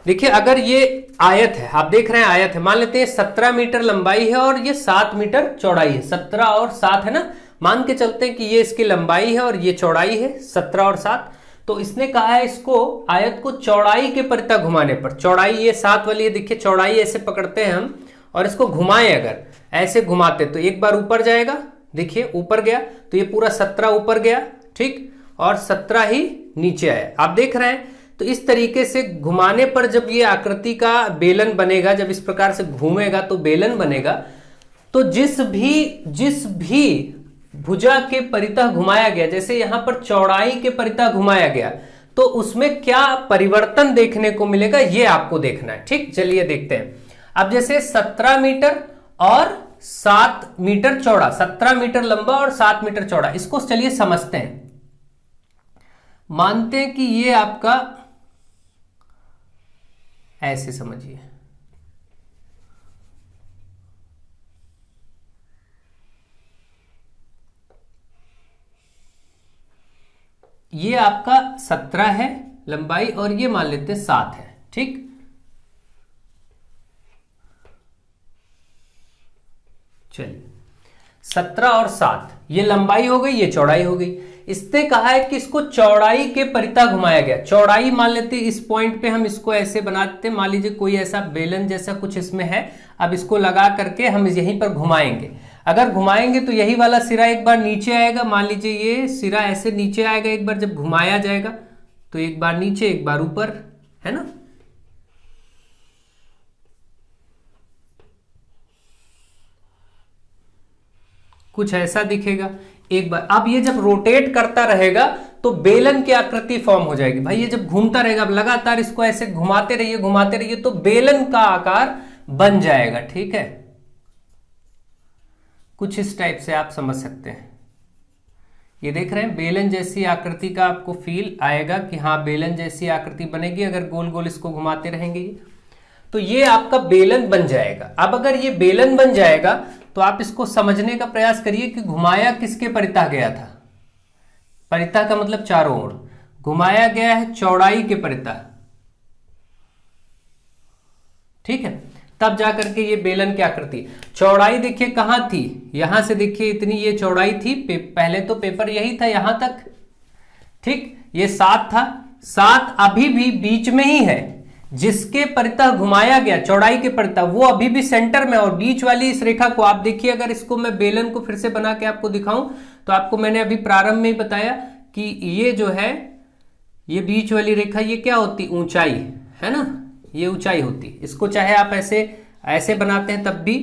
A: देखिए अगर ये आयत है, आप देख रहे हैं आयत है, मान लेते हैं 17 मीटर लंबाई है और ये 7 मीटर चौड़ाई है, 17 और 7 है ना, मान के चलते हैं कि ये इसकी लंबाई है और ये चौड़ाई है 17 और 7। तो इसने कहा है इसको आयत को चौड़ाई के परितः घुमाने पर, चौड़ाई ये 7 वाली है, देखिए चौड़ाई ऐसे पकड़ते हैं हम और इसको घुमाएं, अगर ऐसे घुमाते तो एक बार ऊपर जाएगा, देखिए ऊपर गया तो ये पूरा 17 ऊपर गया, ठीक, और 17 ही नीचे आया, आप देख रहे हैं। तो इस तरीके से घुमाने पर जब ये आकृति का बेलन बनेगा, जब इस प्रकार से घूमेगा तो बेलन बनेगा, तो जिस भी भुजा के परितः घुमाया गया, जैसे यहां पर चौड़ाई के परितः घुमाया गया, तो उसमें क्या परिवर्तन देखने को मिलेगा ये आपको देखना है, ठीक। चलिए देखते हैं। अब जैसे 17 मीटर और 7 मीटर चौड़ा, 17 मीटर लंबा और 7 मीटर चौड़ा। इसको चलिए समझते हैं। मानते हैं कि ये आपका, ऐसे समझिए, ये आपका 17 है लंबाई और ये मान लेते हैं 7 है, ठीक। चलिए 17 और 7 ये लंबाई हो गई, ये चौड़ाई हो गई। इसने कहा है कि इसको चौड़ाई के परिता घुमाया गया। चौड़ाई मान लेते हैं, इस पॉइंट पे हम इसको ऐसे बनाते हैं, मान लीजिए कोई ऐसा बेलन जैसा कुछ इसमें है। अब इसको लगा करके हम यहीं पर घुमाएंगे। अगर घुमाएंगे तो यही वाला सिरा एक बार नीचे आएगा, मान लीजिए ये सिरा ऐसे नीचे आएगा एक बार जब घुमाया जाएगा, तो एक बार नीचे एक बार ऊपर, है ना। कुछ ऐसा दिखेगा एक बार। अब ये जब रोटेट करता रहेगा तो बेलन की आकृति फॉर्म हो जाएगी। भाई ये जब घूमता रहेगा, अब लगातार इसको ऐसे घुमाते रहिए तो बेलन का आकार बन जाएगा, ठीक है। कुछ इस टाइप से आप समझ सकते हैं। ये देख रहे हैं बेलन जैसी आकृति का आपको फील आएगा कि हाँ बेलन जैसी आकृति बनेगी अगर गोल गोल इसको घुमाते रहेंगे। तो ये आपका बेलन बन जाएगा। अब अगर ये बेलन बन जाएगा तो आप इसको समझने का प्रयास करिए कि घुमाया किसके परितः गया था। परितः का मतलब चारों ओर घुमाया गया है, चौड़ाई के परितः, ठीक है। तब जाकर के ये बेलन की आकृति। चौड़ाई देखिए कहां थी, यहां से देखिए इतनी ये चौड़ाई थी। पहले तो पेपर यही था यहां तक, ठीक। ये 7 था, 7 अभी भी बीच में ही है। जिसके परितः घुमाया गया चौड़ाई के परितः वो अभी भी सेंटर में, और बीच वाली इस रेखा को आप देखिए। अगर इसको मैं बेलन को फिर से बना के आपको दिखाऊं तो आपको मैंने अभी प्रारंभ में ही बताया कि ये जो है ये बीच वाली रेखा ये क्या होती, ऊंचाई, है ना, ये ऊंचाई होती। इसको चाहे आप ऐसे ऐसे बनाते हैं तब भी,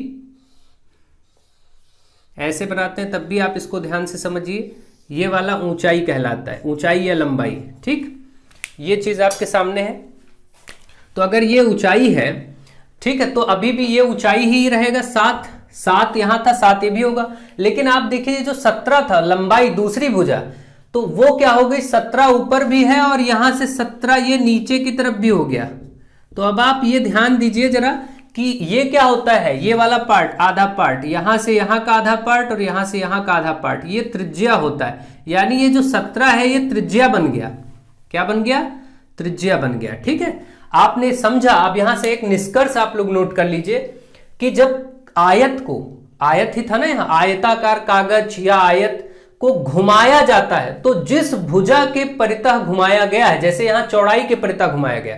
A: ऐसे बनाते हैं तब भी आप इसको ध्यान से समझिए, ये वाला ऊंचाई कहलाता है, ऊंचाई या लंबाई, ठीक। ये चीज आपके सामने है। तो अगर ये ऊंचाई है, ठीक है, तो अभी भी ये ऊंचाई ही रहेगा। 7 यहां था, 7 ये भी होगा। लेकिन आप देखिए जो 17 था लंबाई दूसरी भुजा, तो वो क्या हो गई, 17 ऊपर भी है और यहां से 17 ये नीचे की तरफ भी हो गया। तो अब आप ये ध्यान दीजिए जरा कि ये क्या होता है, ये वाला पार्ट, आधा पार्ट, यहां से यहां का आधा पार्ट और यहां से यहां का आधा पार्ट, ये त्रिज्या होता है। यानी ये जो 17 है ये त्रिज्या बन गया। क्या बन गया, त्रिज्या बन गया, ठीक है। आपने समझा। अब यहां से एक निष्कर्ष आप लोग नोट कर लीजिए कि जब आयत को, आयत ही था ना यहां, आयताकार कागज या आयत को घुमाया जाता है तो जिस भुजा के परितः घुमाया गया है, जैसे यहां चौड़ाई के परितः घुमाया गया,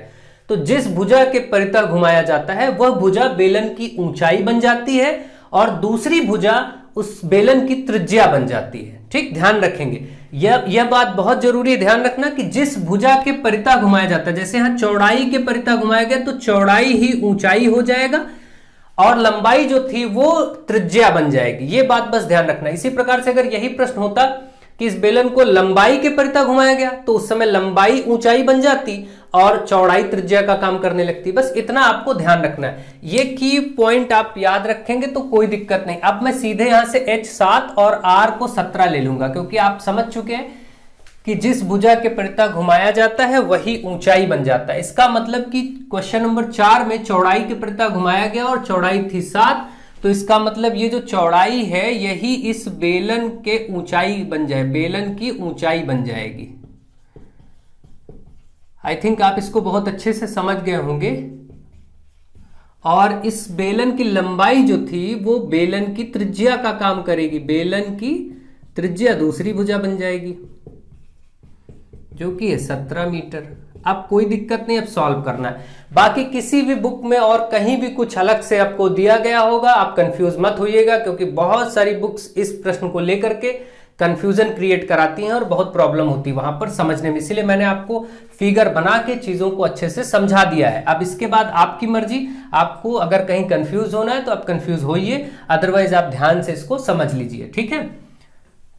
A: तो जिस भुजा के परितः घुमाया जाता है वह भुजा बेलन की ऊंचाई बन जाती है और दूसरी भुजा उस बेलन की त्रिज्या बन जाती है, ठीक। ध्यान रखेंगे यह बात बहुत जरूरी है, ध्यान रखना कि जिस भुजा के परितः घुमाया जाता है, जैसे यहां चौड़ाई के परितः घुमाया गया तो चौड़ाई ही ऊंचाई हो जाएगा और लंबाई जो थी वो त्रिज्या बन जाएगी। ये बात बस ध्यान रखना। इसी प्रकार से अगर यही प्रश्न होता कि इस बेलन को लंबाई के परितः घुमाया गया तो उस समय लंबाई ऊंचाई बन जाती और चौड़ाई त्रिज्या का काम करने लगती। बस इतना आपको ध्यान रखना है। ये की पॉइंट आप याद रखेंगे तो कोई दिक्कत नहीं। अब मैं सीधे यहां से H 7 और R को 17 ले लूंगा, क्योंकि आप समझ चुके हैं कि जिस भुजा के परितः घुमाया जाता है वही ऊंचाई बन जाता है। इसका मतलब कि क्वेश्चन नंबर 4 में चौड़ाई के परितः घुमाया गया और चौड़ाई थी 7, तो इसका मतलब ये जो चौड़ाई है यही इस बेलन के ऊंचाई बन जाए, बेलन की ऊंचाई बन जाएगी। आई थिंक आप इसको बहुत अच्छे से समझ गए होंगे। और इस बेलन की लंबाई जो थी वो बेलन की त्रिज्या का काम करेगी। बेलन की त्रिज्या दूसरी भुजा बन जाएगी जो कि है 17 मीटर। अब कोई दिक्कत नहीं, अब सॉल्व करना है। बाकी किसी भी बुक में और कहीं भी कुछ अलग से आपको दिया गया होगा, आप कंफ्यूज मत होइएगा, क्योंकि बहुत सारी बुक्स इस प्रश्न को लेकर के कंफ्यूजन क्रिएट कराती हैं और बहुत प्रॉब्लम होती है वहां पर समझने में। इसलिए मैंने आपको फिगर बना के चीजों को अच्छे से समझा दिया है। अब इसके बाद आपकी मर्जी, आपको अगर कहीं कंफ्यूज होना है तो आप कंफ्यूज होइए, अदरवाइज आप ध्यान से इसको समझ लीजिए, ठीक है।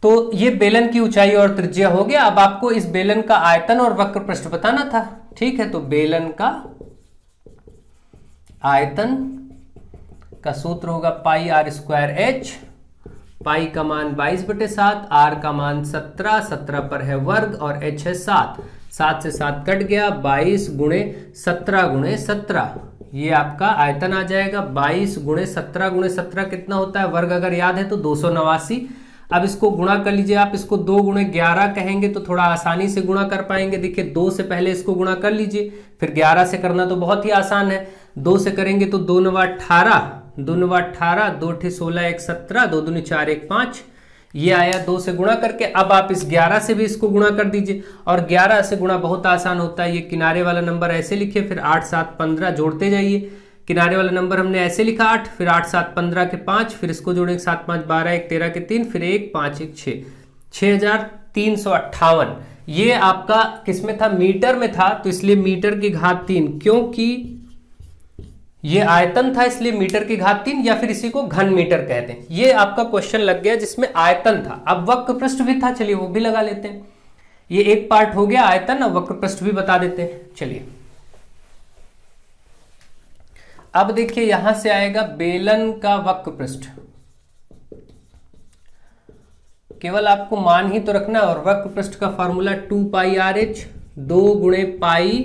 A: तो ये बेलन की ऊंचाई और त्रिज्या हो गया। अब आपको इस बेलन का आयतन और वक्र पृष्ठ बताना था, ठीक है। तो बेलन का आयतन का सूत्र होगा पाई आर स्क्वायर एच, पाई का मान 22/7, आर का मान 17, 17 पर है वर्ग और एच है 7, 7 से 7 कट गया, 22 गुणे 17 गुणे 17, ये आपका आयतन आ जाएगा। 22 गुणे 17 गुणे 17 कितना होता है, वर्ग अगर याद है तो 289। अब इसको गुणा कर लीजिए आप, इसको 2 गुणे 11 कहेंगे तो थोड़ा आसानी से गुणा कर पाएंगे। देखिए 2 से पहले इसको गुणा कर लीजिए, फिर 11 से करना तो बहुत ही आसान है। 2 से करेंगे तो 2 9 18, 2 9 18, 2 8 16 1 17, 2 दूनी 4 1 5, ये आया 2 से गुणा करके। अब आप इस 11 से भी इसको गुणा कर दीजिए, और 11 से गुणा बहुत आसान होता है। ये किनारे वाला नंबर ऐसे लिखिए, फिर 8 7 15 जोड़ते जाइए। किनारे वाला नंबर हमने ऐसे लिखा 8, फिर 8 7 15 के 5, फिर इसको जोड़ेंगे 7 5 12 1 13 के 3, फिर 1 5 1 6, 6358। ये आपका किसमें था, मीटर में था, तो इसलिए मीटर की घात 3, क्योंकि ये आयतन था इसलिए मीटर की घात 3, या फिर इसी को घन मीटर कहते हैं। ये आपका क्वेश्चन लग गया जिसमें आयतन था। अब वक्र पृष्ठ भी था, चलिए वो भी लगा लेते हैं। ये एक पार्ट हो गया आयतन, अब वक्र पृष्ठ भी बता देते हैं। चलिए अब देखिए यहां से आएगा बेलन का वक्र पृष्ठ। केवल आपको मान ही तो रखना है, और वक्र पृष्ठ का फॉर्मूला 2 पाई आर एच, 2 गुणे पाई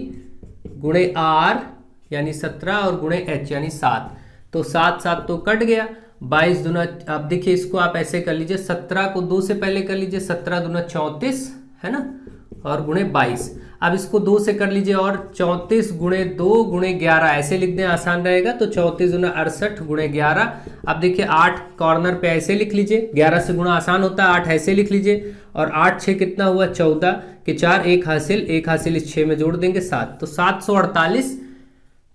A: गुणे आर यानी 17 और गुणे एच यानी 7, तो 7 7 तो कट गया, 22 दूना। अब देखिए इसको आप ऐसे कर लीजिए, 17 को 2 से पहले कर लीजिए, 17 दूना 34 है ना, और गुणे 22। अब इसको 2 से कर लीजिए, और 34 गुणे 2 गुणे 11 ऐसे लिख दें, आसान रहेगा। तो 34 दूना 68 गुणे 11। अब देखिए 8 कॉर्नर पे ऐसे लिख लीजिए, 11 से गुणा आसान होता है, 8 ऐसे लिख लीजिए, और 8 6 कितना हुआ 14 के 4, 1 हासिल इस 6 में जोड़ देंगे 7, तो 748।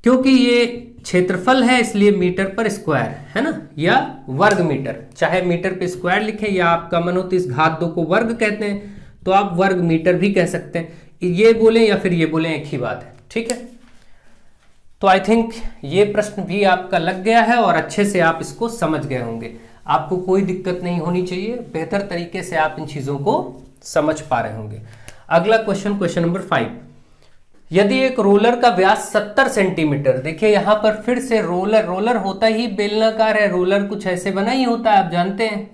A: क्योंकि ये क्षेत्रफल है इसलिए मीटर पर स्क्वायर है ना, या वर्ग मीटर, चाहे मीटर पे स्क्वायर लिखें या आपका मन हो तो इस घात 2 को वर्ग कहते हैं, तो आप वर्ग मीटर भी कह सकते हैं। ये बोले या फिर ये बोले एक ही बात है, ठीक है। तो आई थिंक ये प्रश्न भी आपका लग गया है और अच्छे से आप इसको समझ गए होंगे। आपको कोई दिक्कत नहीं होनी चाहिए, बेहतर तरीके से आप इन चीजों को समझ पा रहे होंगे। अगला क्वेश्चन, क्वेश्चन नंबर 5। यदि एक रोलर का व्यास 70 सेंटीमीटर, देखिए यहां पर फिर से रोलर होता ही बेलनाकार है, रोलर कुछ ऐसे बना ही होता है, आप जानते हैं,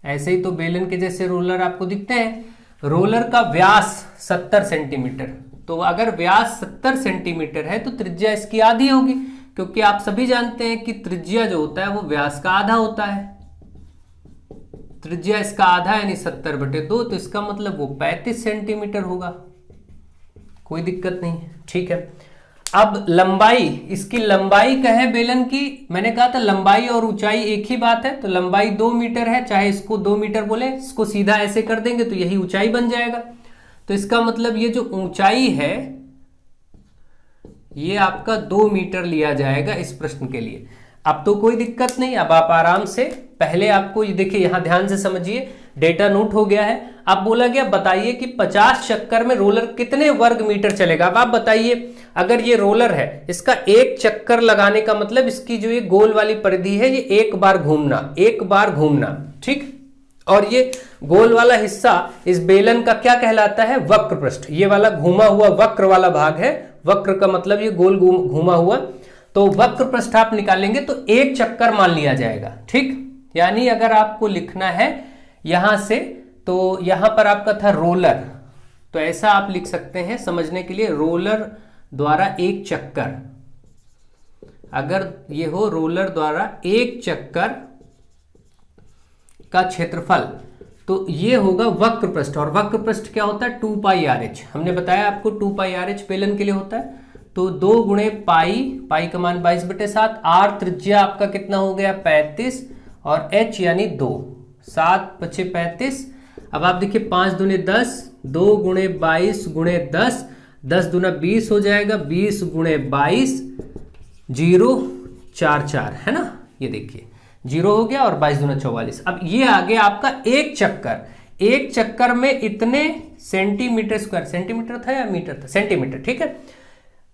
A: ऐसे ही तो बेलन के जैसे रोलर आपको दिखते हैं। रोलर का व्यास 70 सेंटीमीटर, तो अगर व्यास 70 सेंटीमीटर है तो त्रिज्या इसकी आधी होगी, क्योंकि आप सभी जानते हैं कि त्रिज्या जो होता है वो व्यास का आधा होता है। त्रिज्या इसका आधा यानी 70/2, तो इसका मतलब वो 35 सेंटीमीटर होगा, कोई दिक्कत नहीं है, ठीक है। अब लंबाई, इसकी लंबाई कहे बेलन की, मैंने कहा था लंबाई और ऊंचाई एक ही बात है, तो लंबाई 2 मीटर है, चाहे इसको 2 मीटर बोले, इसको सीधा ऐसे कर देंगे तो यही ऊंचाई बन जाएगा। तो इसका मतलब ये जो ऊंचाई है ये आपका 2 मीटर लिया जाएगा इस प्रश्न के लिए। अब तो कोई दिक्कत नहीं, अब आप आराम से, पहले आपको ये देखिए यहां ध्यान से समझिए, डेटा नोट हो गया है। अब बोला गया बताइए कि 50 चक्कर में रोलर कितने वर्ग मीटर चलेगा। अब आप बताइए, अगर ये रोलर है, इसका एक चक्कर लगाने का मतलब इसकी जो ये गोल वाली परिधि है ये एक बार घूमना, ठीक। और ये गोल वाला हिस्सा इस बेलन का क्या कहलाता है, वक्र पृष्ठ। ये वाला घूमा हुआ वक्र वाला भाग है, वक्र का मतलब ये गोल घूमा हुआ, तो वक्र पृष्ठ आप निकालेंगे तो एक चक्कर मान लिया जाएगा, ठीक। यानी अगर आपको लिखना है यहां से, तो यहां पर आपका था रोलर, तो ऐसा आप लिख सकते हैं समझने के लिए, रोलर द्वारा एक चक्कर, अगर ये हो रोलर द्वारा एक चक्कर का क्षेत्रफल, तो ये होगा वक्र पृष्ठ। और वक्र पृष्ठ क्या होता है, 2 पाई आर एच, हमने बताया आपको 2 पाई आर एच बेलन के लिए होता है। तो 2 गुणे पाई का मान 22/7, आर त्रिज्या आपका कितना हो गया 35, और एच यानी 2, 7 5 35। अब आप देखिए 5 दूने 10, 2 गुणे 22 गुणे 10, 10 दूना 20 हो जाएगा, 20 गुणे 22, 0 4 4 है ना, ये देखिए 0 हो गया, और 22 दूना 44। अब ये आ गया आपका एक चक्कर में इतने सेंटीमीटर स्क्वायर, सेंटीमीटर था या मीटर था, सेंटीमीटर, ठीक है।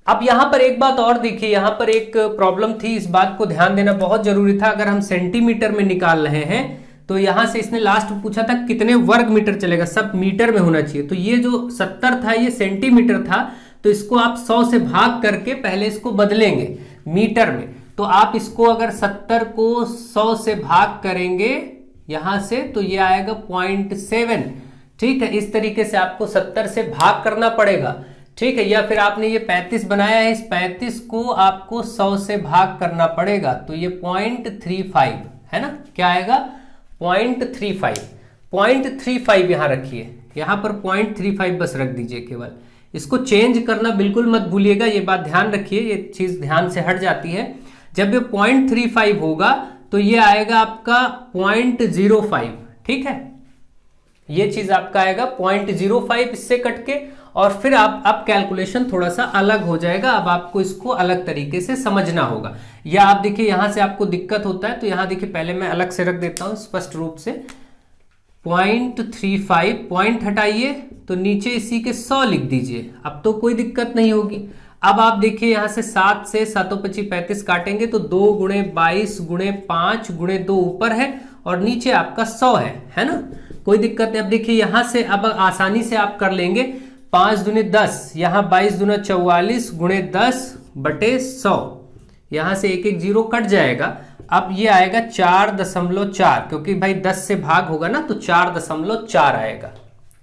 A: अब यहां पर एक बात और देखिए, यहां पर एक प्रॉब्लम थी, इस बात को ध्यान देना बहुत जरूरी था। अगर हम सेंटीमीटर में निकाल रहे हैं तो यहां से इसने लास्ट पूछा था कितने वर्ग मीटर चलेगा, सब मीटर में होना चाहिए। तो ये जो 70 था ये सेंटीमीटर था, तो इसको आप 100 से भाग करके पहले इसको बदलेंगे मीटर में, तो आप इसको अगर 70 को 100 से भाग करेंगे यहां से तो ये आएगा 0.7। ठीक है, इस तरीके से आपको 70 से भाग करना पड़ेगा। ठीक है, या फिर आपने ये 35 बनाया है, इस 35 को आपको 100 से भाग करना पड़ेगा, तो ये 0.35 है ना, क्या आएगा 0.35। 0.35 यहां रखिए, यहां पर 0.35 बस रख दीजिए केवल। इसको चेंज करना बिल्कुल मत भूलिएगा, ये बात ध्यान रखिए, ये चीज ध्यान से हट जाती है। जब ये 0.35 होगा तो ये आएगा आपका 0.05। ठीक है, ये चीज आपका आएगा 0.05 इससे कट के, और फिर आप कैलकुलेशन थोड़ा सा अलग हो जाएगा। अब आपको इसको अलग तरीके से समझना होगा, या आप देखिए यहां से आपको दिक्कत होता है तो यहां देखिए पहले मैं अलग से रख देता हूं स्पष्ट रूप से। 0.35 पॉइंट हटाइए तो नीचे इसी के 100 लिख दीजिए, अब तो कोई दिक्कत नहीं होगी। अब आप देखिए यहां से 7 से 7 25 35 काटेंगे तो 2 गुणे 22 गुणे 5 गुणे 2 ऊपर है और नीचे आपका 100 है ना, कोई दिक्कत नहीं। अब देखिए यहां से अब आसानी से आप कर लेंगे, 5 दूनी 10, यहाँ 22 दूना 44 गुणे 10 बटे 100, यहां से एक एक जीरो कट जाएगा। अब ये आएगा 4.4, क्योंकि भाई 10 से भाग होगा ना तो 4.4 आएगा।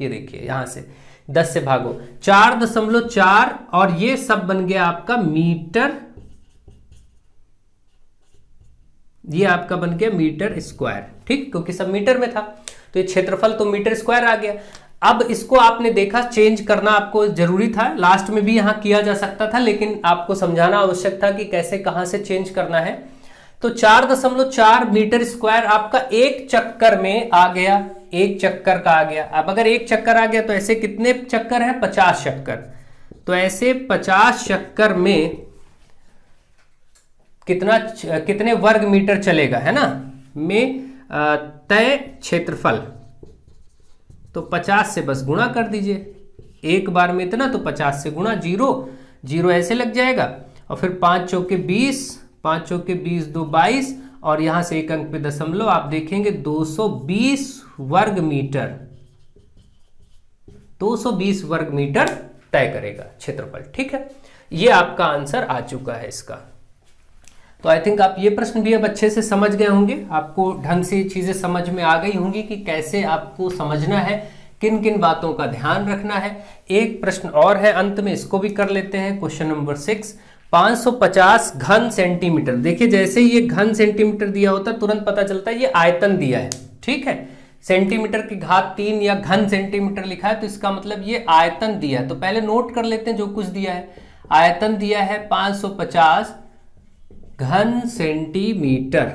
A: ये देखिए यहां से 10 से भागो 4.4, और ये सब बन गया आपका मीटर, ये आपका बन गया मीटर स्क्वायर। ठीक, क्योंकि सब मीटर में था तो ये क्षेत्रफल तो मीटर स्क्वायर आ गया। अब इसको आपने देखा चेंज करना आपको जरूरी था, लास्ट में भी यहां किया जा सकता था, लेकिन आपको समझाना आवश्यक था कि कैसे कहां से चेंज करना है। तो 4.4 मीटर स्क्वायर आपका एक चक्कर में आ गया, एक चक्कर का आ गया। अब अगर एक चक्कर आ गया तो ऐसे कितने चक्कर है, 50 चक्कर, तो ऐसे 50 चक्कर में कितने वर्ग मीटर चलेगा, है ना, में तय क्षेत्रफल। तो 50 से बस गुणा कर दीजिए, एक बार में इतना, तो 50 से गुणा, जीरो ऐसे लग जाएगा, और फिर 5 चौके 20, 5 चौके 20, 2 22, और यहां से एक अंक पे दशमलव, आप देखेंगे 220 वर्ग मीटर, 220 वर्ग मीटर तय करेगा क्षेत्रफल। ठीक है, ये आपका आंसर आ चुका है इसका। तो आई थिंक आप ये प्रश्न भी अब अच्छे से समझ गए होंगे, आपको ढंग से चीजें समझ में आ गई होंगी कि कैसे आपको समझना है, किन किन बातों का ध्यान रखना है। एक प्रश्न और है अंत में, इसको भी कर लेते हैं। क्वेश्चन नंबर 6, 550 घन सेंटीमीटर। देखिए जैसे ही ये घन सेंटीमीटर दिया होता है तुरंत पता चलता है ये आयतन दिया है। ठीक है, सेंटीमीटर की घात 3 या घन सेंटीमीटर लिखा है तो इसका मतलब ये आयतन दिया है। तो पहले नोट कर लेते हैं जो कुछ दिया है। आयतन दिया है 550 घन सेंटीमीटर।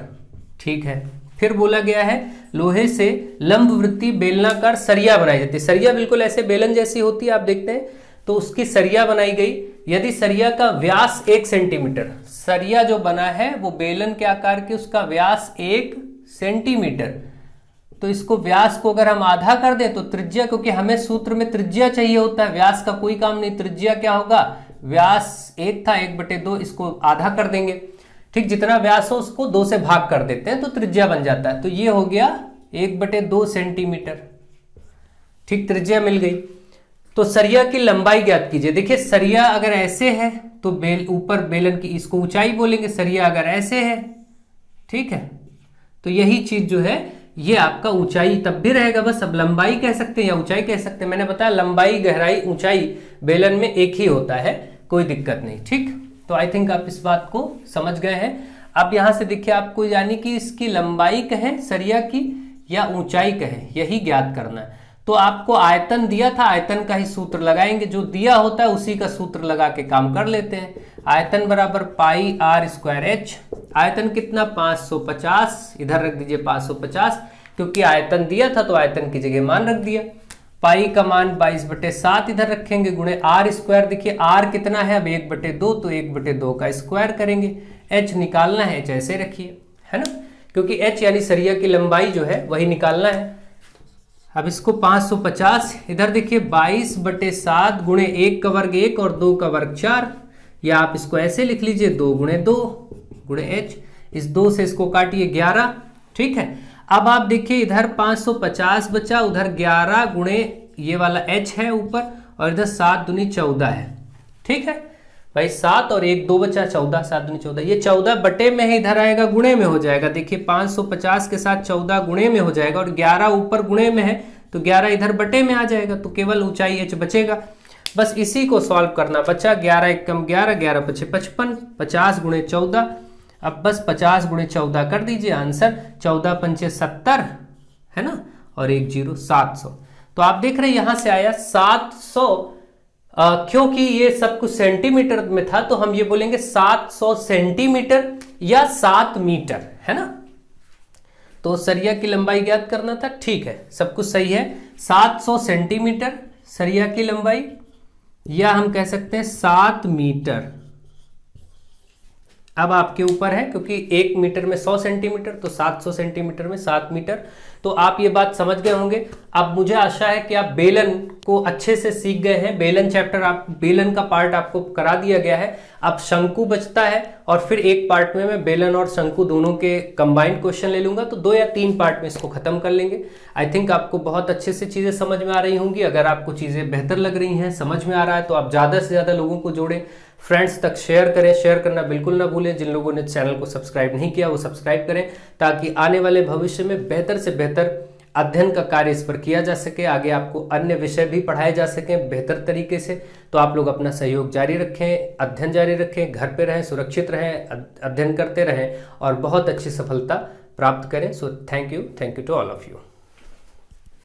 A: ठीक है, फिर बोला गया है लोहे से लंबवृत्तीय बेलनाकार सरिया बनाई जाती है। सरिया बिल्कुल ऐसे बेलन जैसी होती है, आप देखते हैं, तो उसकी सरिया बनाई गई। यदि सरिया का व्यास 1 सेंटीमीटर, सरिया जो बना है वो बेलन के आकार की, उसका व्यास 1 सेंटीमीटर, तो इसको व्यास को अगर हम आधा कर दें तो त्रिज्या, क्योंकि हमें सूत्र में त्रिज्या चाहिए होता है, व्यास का कोई काम नहीं। त्रिज्या क्या होगा, व्यास 1 था, 1/2, इसको आधा कर देंगे। ठीक, जितना व्यास हो उसको 2 से भाग कर देते हैं तो त्रिज्या बन जाता है। तो ये हो गया 1/2 सेंटीमीटर। ठीक, त्रिज्या मिल गई। तो सरिया की लंबाई ज्ञात कीजिए। देखिए सरिया अगर ऐसे है तो ऊपर बेलन की, इसको ऊंचाई बोलेंगे। सरिया अगर ऐसे है, ठीक है, तो यही चीज जो है ये आपका ऊंचाई तब भी रहेगा, बस अब लंबाई कह सकते हैं या ऊंचाई कह सकते हैं। मैंने बताया लंबाई, गहराई, ऊंचाई बेलन में एक ही होता है, कोई दिक्कत नहीं। ठीक, तो आई थिंक आप इस बात को समझ गए हैं। अब यहां से देखिए आपको यानी कि इसकी लंबाई कहें सरिया की या ऊंचाई कहें, यही ज्ञात करना है। तो आपको आयतन दिया था, आयतन का ही सूत्र लगाएंगे, जो दिया होता है उसी का सूत्र लगा के काम कर लेते हैं। आयतन बराबर पाई r स्क्वायर h। आयतन कितना, 550, इधर रख दीजिए 550, क्योंकि आयतन दिया था तो आयतन की जगह मान रख दिया। पाई का मान 22/7 इधर रखेंगे, गुणे r स्क्वायर। देखिए r कितना है, अब 1/2, तो 1/2 का स्क्वायर करेंगे। h निकालना है, h ऐसे रखिए, है ना, क्योंकि h यानी सरिया की लंबाई जो है वही निकालना है। अब इसको 550 इधर देखिए 22/7 गुणे 1 का वर्ग 1 और 2 का वर्ग 4, या आप इसको ऐसे लिख लीजिए 2 गुणे 2 गुणे h। इस 2 से इसको काटिए 11। ठीक है, अब आप देखिए इधर 550 बचा, उधर 11 गुणे ये वाला h है ऊपर, और इधर 7 दूनी 14 है। ठीक है, भाई 7 और 1 2 बचा 14, 7 दूनी 14, ये 14 बटे में है, इधर आएगा गुणे में हो जाएगा। देखिए 550 के साथ 14 गुणे में हो जाएगा और 11 ऊपर गुणे में है तो 11 इधर बटे में आ जाएगा, तो केवल ऊंचाई h बचेगा। बस इसी को सॉल्व करना बचा। 11 एक कम 11, 11 पचे 55, 50 गुणे 14। अब बस 50 गुणे 14 कर दीजिए, आंसर 14 पंचे 70 है ना, और 1 0 700। तो आप देख रहे हैं यहां से आया 700। क्योंकि ये सब कुछ सेंटीमीटर में था तो हम ये बोलेंगे 700 सेंटीमीटर या 7 मीटर, है ना। तो सरिया की लंबाई ज्ञात करना था, ठीक है, सब कुछ सही है। 700 सेंटीमीटर सरिया की लंबाई, या हम कह सकते हैं 7 मीटर। अब आपके ऊपर है, क्योंकि 1 मीटर में 100 सेंटीमीटर, तो 700 सेंटीमीटर में 7 मीटर। तो आप ये बात समझ गए होंगे। अब मुझे आशा है कि आप बेलन को अच्छे से सीख गए हैं। बेलन चैप्टर, आप बेलन का पार्ट आपको करा दिया गया है। अब शंकु बचता है और फिर एक पार्ट में मैं बेलन और शंकु दोनों के कंबाइंड क्वेश्चन ले लूंगा, तो 2 या 3 पार्ट में इसको खत्म कर लेंगे। आई थिंक आपको बहुत अच्छे से चीजें समझ में आ रही होंगी। अगर आपको चीजें बेहतर लग रही हैं, समझ में आ रहा है, तो आप ज्यादा से ज्यादा लोगों को जोड़ें, फ्रेंड्स तक शेयर करें। शेयर करना बिल्कुल ना भूलें। जिन लोगों ने चैनल को सब्सक्राइब नहीं किया वो सब्सक्राइब करें, ताकि आने वाले भविष्य में बेहतर से बेहतर अध्ययन का कार्य इस पर किया जा सके। आगे आपको अन्य विषय भी पढ़ाए जा सकें बेहतर तरीके से। तो आप लोग अपना सहयोग जारी रखें, अध्ययन जारी रखें, घर पे रहें, सुरक्षित रहें, अध्ययन करते रहें और बहुत अच्छी सफलता प्राप्त करें। So thank you to all of you.